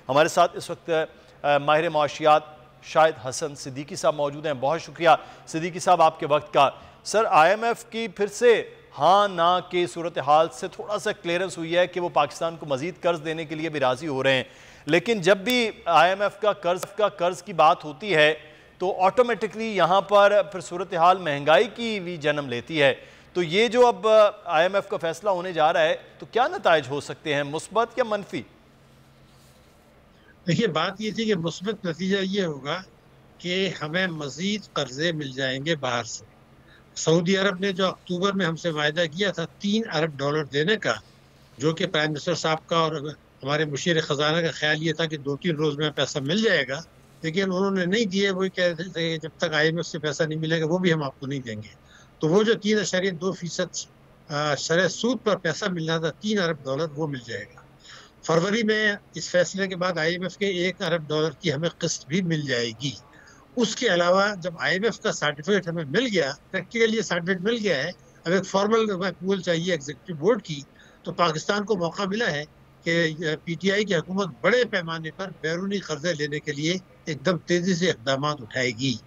हमारे साथ इस वक्त माहिर मुआशियात शाहिद हसन सिद्दीकी साहब मौजूद हैं। बहुत शुक्रिया सिद्दीकी साहब आपके वक्त का। सर, IMF की फिर से हाँ ना की सूरत हाल से थोड़ा सा क्लियरेंस हुई है कि वो पाकिस्तान को मजीद कर्ज देने के लिए भी राजी हो रहे हैं, लेकिन जब भी IMF का कर्ज की बात होती है तो ऑटोमेटिकली यहाँ पर फिर सूरत हाल महंगाई की भी जन्म लेती है। तो ये जो अब IMF का फैसला होने जा रहा है तो क्या नताइज हो सकते हैं, मुस्बत या मनफी? देखिए, बात ये थी कि मुस्बत नतीजा ये होगा कि हमें मजीद कर्जे मिल जाएंगे बाहर से। सऊदी अरब ने जो अक्टूबर में हमसे वायदा किया था $3 अरब देने का, जो कि प्राइम मिनिस्टर साहब का और हमारे मुशीर खजाना का ख्याल ये था कि 2-3 रोज में पैसा मिल जाएगा, लेकिन उन्होंने नहीं दिए। वही कह रहे थे जब तक IMF से पैसा नहीं मिलेगा वो भी हम आपको नहीं देंगे। तो वो जो 3.2% शरह सूद पर पैसा मिलना था $3 अरब, वो मिल जाएगा। फरवरी में इस फैसले के बाद IMF के $1 अरब की हमें किस्त भी मिल जाएगी। उसके अलावा जब IMF का सर्टिफिकेट हमें मिल गया, प्रैक्टिकली ये सर्टिफिकेट मिल गया है, अब एक फॉर्मल अप्रूवल चाहिए एग्जीक्यूटिव बोर्ड की, तो पाकिस्तान को मौका मिला है कि PTI की हुकूमत बड़े पैमाने पर बैरूनी कर्जे लेने के लिए एकदम तेजी से इकदाम उठाएगी।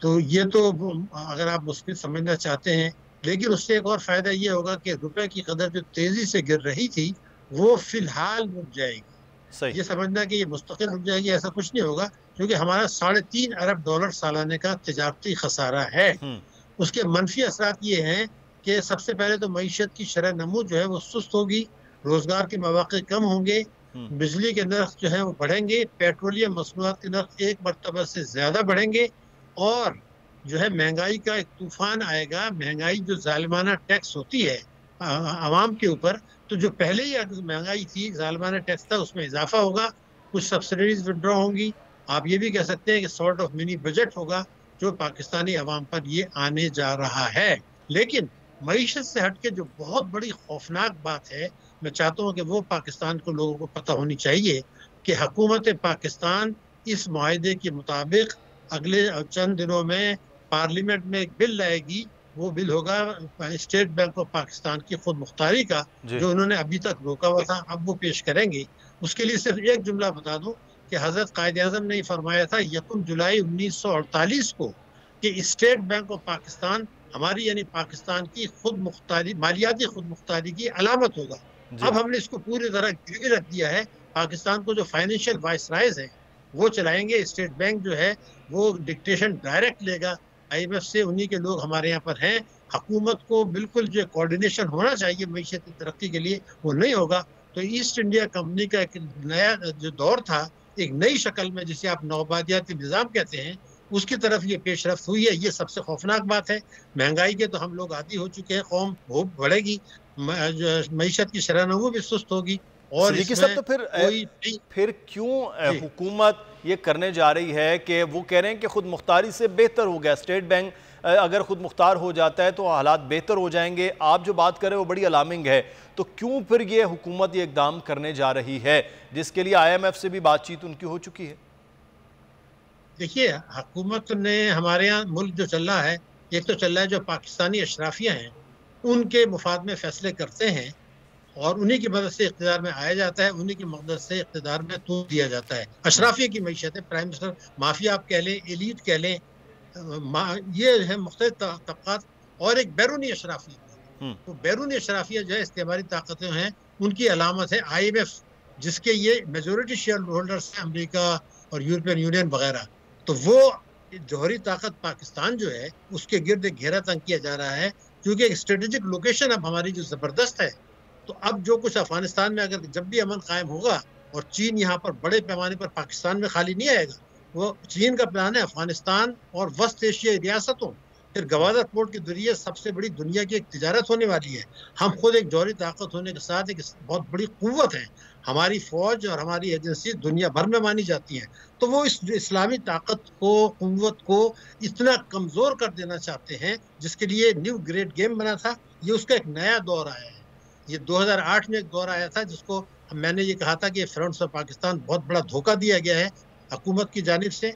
तो ये तो अगर आप मुस्बित समझना चाहते हैं, लेकिन उससे एक और फायदा ये होगा कि रुपए की कदर जो तेजी से गिर रही थी वो फिलहाल रुक जाएगी। ये समझना कि ये मुस्तकिल रुक जाएगी ऐसा कुछ नहीं होगा, क्योंकि हमारा $3.5 अरब सालाने का तिजारती खसारा है। उसके मनफी असरात ये हैं कि सबसे पहले तो मईशत की शरह नमू जो है वो सुस्त होगी, रोजगार के मौके कम होंगे, बिजली के नर्ख जो है वो बढ़ेंगे, पेट्रोलियम मसनूआत के नर्ख एक मरतबा से ज्यादा बढ़ेंगे, और जो है महंगाई का एक तूफान आएगा। महंगाई जो जालिमाना टैक्स होती है आवाम के ऊपर, तो जो पहले ही महंगाई थी, जालिमाना टैक्स था, उसमें इजाफा होगा, कुछ सब्सिडीज विड्रॉ होंगी। आप ये भी कह सकते हैं कि सॉर्ट ऑफ मिनी बजट होगा जो पाकिस्तानी अवाम पर ये आने जा रहा है। लेकिन मईशत से हटके जो बहुत बड़ी खौफनाक बात है, मैं चाहता हूँ कि वो पाकिस्तान को लोगों को पता होनी चाहिए कि हुकूमत पाकिस्तान इस मुआहदे के मुताबिक अगले चंद दिनों में पार्लियामेंट में एक बिल लाएगी। वो बिल होगा स्टेट बैंक ऑफ पाकिस्तान की खुद मुख्तारी का, जो उन्होंने अभी तक रोका हुआ था, अब वो पेश करेंगे। उसके लिए सिर्फ एक जुमला बता दूं कि हजरत कायद आज़म ने फरमाया था 1 जुलाई 1948 को कि स्टेट बैंक ऑफ पाकिस्तान हमारी यानी पाकिस्तान की खुद मुख्तारी, मालियाती खुद मुख्तारी की अलामत होगा। अब हमने इसको पूरी तरह गिरवी रख दिया है। पाकिस्तान को जो फाइनेंशियल वाइसरायज है वो चलाएंगे, स्टेट बैंक जो है वो डिक्टेशन डायरेक्ट लेगा IMF से, उन्हीं के लोग हमारे यहाँ पर हैं। हुकूमत को बिल्कुल जो कोऑर्डिनेशन होना चाहिए मईशत की तरक्की के लिए, वो नहीं होगा। तो ईस्ट इंडिया कंपनी का एक नया जो दौर था, एक नई शक्ल में जिसे आप नौबादियाती निज़ाम कहते हैं, उसकी तरफ ये पेशरफ्त हुई है। ये सबसे खौफनाक बात है। महंगाई के तो हम लोग आदी हो चुके हैं, कौम भूख बढ़ेगी, मईशत की शरह नमू भी सुस्त होगी। और इसमें तो फिर क्यों हुकूमत ये करने जा रही है कि वो कह रहे हैं कि खुद मुख्तारी से बेहतर हो गया, स्टेट बैंक अगर खुद मुख्तार हो जाता है तो हालात बेहतर हो जाएंगे। आप जो बात कर रहे हैं वो बड़ी अलार्मिंग है। तो क्यों फिर ये हुकूमत ये इकदाम करने जा रही है, जिसके लिए IMF से भी बातचीत उनकी हो चुकी है? देखिए, हुकूमत ने हमारे यहाँ मुल्क जो चल रहा है, एक तो चल रहा है जो पाकिस्तानी अशराफिया हैं उनके मुफाद में फैसले करते हैं और उन्हीं की मदद से इख्तिदार में आया जाता है, उन्हीं की मदद से इख्तिदार में तूल दिया जाता है। अशराफिया की मईशत है, प्राइम मिनिस्टर माफिया आप कह लें, एलीट कह लें, ये है मुख्तलिफ तबकात, और एक बैरूनी अशराफिया। तो बैरूनी अशराफिया जो है इस्तेमारी ताकतें हैं, उनकी अलामत है IMF, जिसके ये मेजोरिटी शेयर होल्डर्स हैं, अमेरिका और यूरोपियन यूनियन वगैरह। तो वो जौहरी ताकत पाकिस्तान जो है उसके गिर्द घेरा तंग किया जा रहा है, क्योंकि एक स्ट्रेटेजिक लोकेशन अब हमारी जो जबरदस्त है। तो अब जो कुछ अफगानिस्तान में अगर जब भी अमन कायम होगा, और चीन यहाँ पर बड़े पैमाने पर पाकिस्तान में खाली नहीं आएगा, वो चीन का प्लान है अफगानिस्तान और वस्त एशियाई रियासतों, फिर गवादर पोर्ट के जरिए सबसे बड़ी दुनिया की एक तिजारत होने वाली है। हम खुद एक जौहरी ताकत होने के साथ एक बहुत बड़ी कुव्वत है। हमारी फौज और हमारी एजेंसी दुनिया भर में मानी जाती हैं। तो वो इस इस्लामी ताकत को, कुव्वत को इतना कमज़ोर कर देना चाहते हैं, जिसके लिए न्यू ग्रेट गेम बना था। ये उसका एक नया दौर आया है। ये 2008 में एक दौर आया था जिसको मैंने ये कहा था कि फ्रंट्स ऑफ पाकिस्तान बहुत बड़ा धोखा दिया गया है हुकूमत की जानिब से,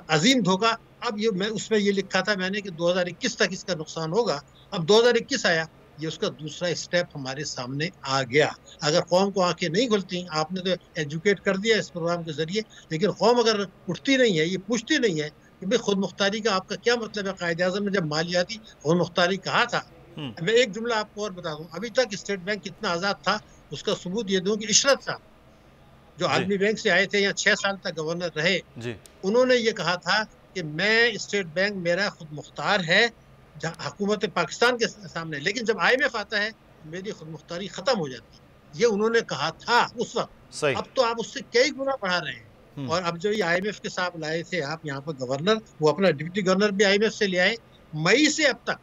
अजीम धोखा। अब ये मैं उसमें ये लिखा था मैंने कि 2021 तक इसका नुकसान होगा। अब 2021 आया, ये उसका दूसरा स्टेप हमारे सामने आ गया। अगर कौम को आंखें नहीं खुलती, आपने तो एजुकेट कर दिया इस प्रोग्राम के जरिए, लेकिन कौम अगर उठती नहीं है, ये पूछती नहीं है कि भाई खुद मुख्तारी का आपका क्या मतलब है। कायदे आज़म ने जब मालियाती खुद मुख्तारी कहा था, मैं एक जुमला आपको और बता दूं, अभी तक स्टेट बैंक कितना आज़ाद था उसका सबूत ये दूं कि इशरत साहब जो आदमी बैंक से आए थे, यहाँ 6 साल तक गवर्नर रहे, उन्होंने ये कहा था कि मैं स्टेट बैंक मेरा खुद मुख्तार है हुकूमत पाकिस्तान के सामने, लेकिन जब IMF आता है मेरी खुद मुख्तारी खत्म हो जाती है। ये उन्होंने कहा था उस वक्त। अब तो आप उससे कई गुना बढ़ा रहे हैं। और अब जो ये IMF के साथ लाए थे आप यहाँ पर गवर्नर, वो अपना डिप्टी गवर्नर भी IMF से ले आए। मई से अब तक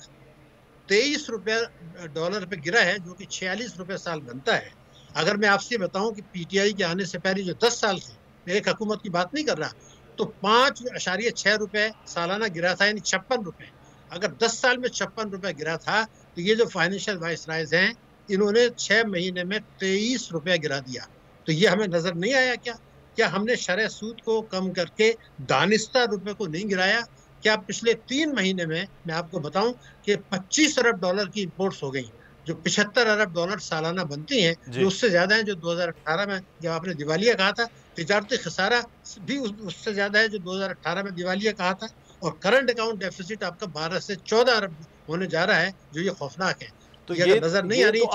23 रुपये डॉलर पे गिरा है, जो कि 46 रुपये साल बनता है। अगर मैं आपसे बताऊं कि PTI के आने से पहले जो 10 साल थे, मैं एक हुकूमत की बात नहीं कर रहा, तो 5.6 रुपये सालाना गिरा था, यानी 56 रुपये। अगर 10 साल में 56 रुपये गिरा था, तो ये जो फाइनेंशियल वाइसरायज हैं, इन्होंने 6 महीने में 23 रुपये गिरा दिया। तो ये हमें नजर नहीं आया क्या हमने शरह सूद को कम करके दानिस्ता रुपये को नहीं गिराया? क्या पिछले 3 महीने में मैं आपको बताऊं कि 25 अरब डॉलर की इंपोर्ट्स हो गई, जो 75 अरब डॉलर सालाना बनती हैं, जो उससे ज्यादा है जो 2018 में जब आपने दिवालिया कहा था। तिजारती खसारा भी उससे ज्यादा है जो 2018 में दिवालिया कहा था। और करंट अकाउंट डेफिसिट आपका 12 से 14 अरब होने जा रहा है, जो ये खौफनाक है। तो ये नजर नहीं आ रही। तो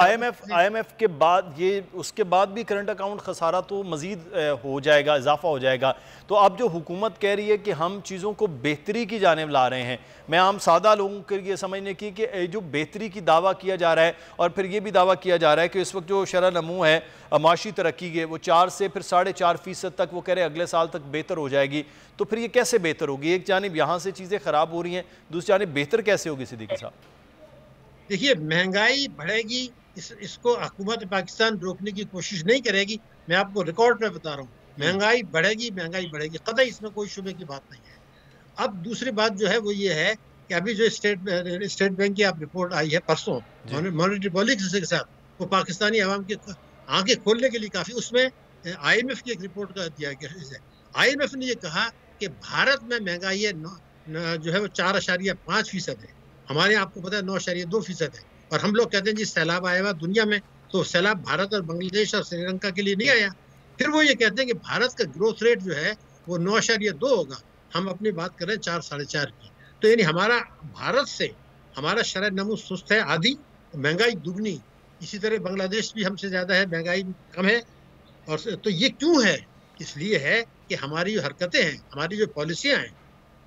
IMF के बाद ये उसके बाद भी करंट अकाउंट खसारा तो मजीद हो जाएगा, इजाफा हो जाएगा। तो अब जो हुकूमत कह रही है कि हम चीज़ों को बेहतरी की जानिब ला रहे हैं, मैं आम सादा लोगों के लिए समझने की कि जो बेहतरी की दावा किया जा रहा है, और फिर ये भी दावा किया जा रहा है कि इस वक्त जो शरह नमू है माशी तरक्की के, वो 4 से फिर 4.5% तक, वो कह रहे हैं अगले साल तक बेहतर हो जाएगी। तो फिर ये कैसे बेहतर होगी? एक जानिब यहाँ से चीज़ें ख़राब हो रही हैं, दूसरी जानिब बेहतर कैसे होगी सिद्दीकी साहब? देखिए, महंगाई बढ़ेगी, इसको हुकूमत पाकिस्तान रोकने की कोशिश नहीं करेगी। मैं आपको रिकॉर्ड पे बता रहा हूँ, महंगाई बढ़ेगी कतई, इसमें कोई शुबे की बात नहीं है। अब दूसरी बात जो है वो ये है कि अभी जो स्टेट बैंक की आप रिपोर्ट आई है परसों मॉनेटरी पॉलिसी के साथ, वो पाकिस्तानी आवाम की आंखें खोलने के लिए काफी, उसमें IMF की एक रिपोर्ट का दिया गया। IMF ने ये कहा कि भारत में महंगाई जो है वो 4.5% है, हमारे यहाँ आपको पता है 9.2% है। और हम लोग कहते हैं जी सैलाब आया हुआ दुनिया में, तो सैलाब भारत और बांग्लादेश और श्रीलंका के लिए नहीं आया। फिर वो ये कहते हैं कि भारत का ग्रोथ रेट जो है वो 9.2 होगा, हम अपनी बात कर रहे हैं 4-4.5 की। तो यानी हमारा भारत से हमारा शरह नमू सुस्त है, आधी, महंगाई दुगनी। इसी तरह बांग्लादेश भी हमसे ज्यादा है, महंगाई कम है। और तो ये क्यों है? इसलिए है कि हमारी जो हरकतें हैं, हमारी जो पॉलिसियाँ हैं,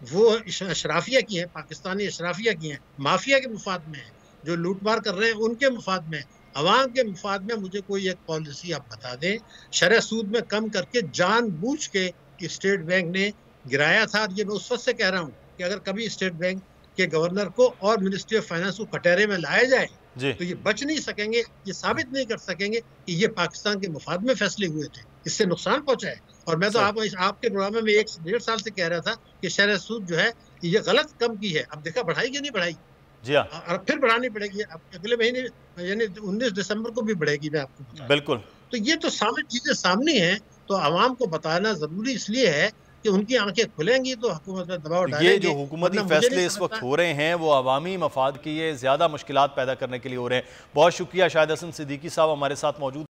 वो अशराफिया की हैं, पाकिस्तानी अशराफिया की हैं, माफिया के मुफाद में है, जो लूटमार कर रहे हैं उनके मुफाद में, अवाम के मुफाद में। मुझे कोई एक पॉलिसी आप बता दें, शरह सूद में कम करके जानबूझ के स्टेट बैंक ने गिराया था। ये मैं उस वक्त से कह रहा हूँ कि अगर कभी स्टेट बैंक के गवर्नर को और मिनिस्ट्री ऑफ फाइनेंस को कटहरे में लाया जाए तो ये बच नहीं सकेंगे, ये साबित नहीं कर सकेंगे कि ये पाकिस्तान के मुफाद में फैसले हुए थे, इससे नुकसान पहुंचा है। और मैं तो आपके प्रोग्राम में 1-1.5 साल से कह रहा था कि शरह सूद जो है ये गलत कम की है। अब देखा बढ़ाई कि नहीं बढ़ाई? जी हाँ, और फिर बढ़ानी पड़ेगी अब अगले महीने, यानी 19 दिसंबर को भी बढ़ेगी, मैं आपको बिल्कुल। तो ये तो चीजें सामने हैं, तो आवाम को बताना जरूरी इसलिए है कि उनकी आंखें खुलेंगी तो हुकूमत पर दबाव डालेंगे। ये जो हुकूमती फैसले इस वक्त हो रहे हैं वो अवामी मफाद के लिए ज़्यादा मुश्किलात पैदा करने के लिए हो रहे हैं। बहुत शुक्रिया शाहिद हसन सिद्दीकी साहब हमारे साथ मौजूद।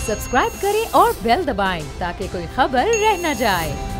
सब्सक्राइब करें और बेल दबाएं ताकि कोई खबर रह न जाए।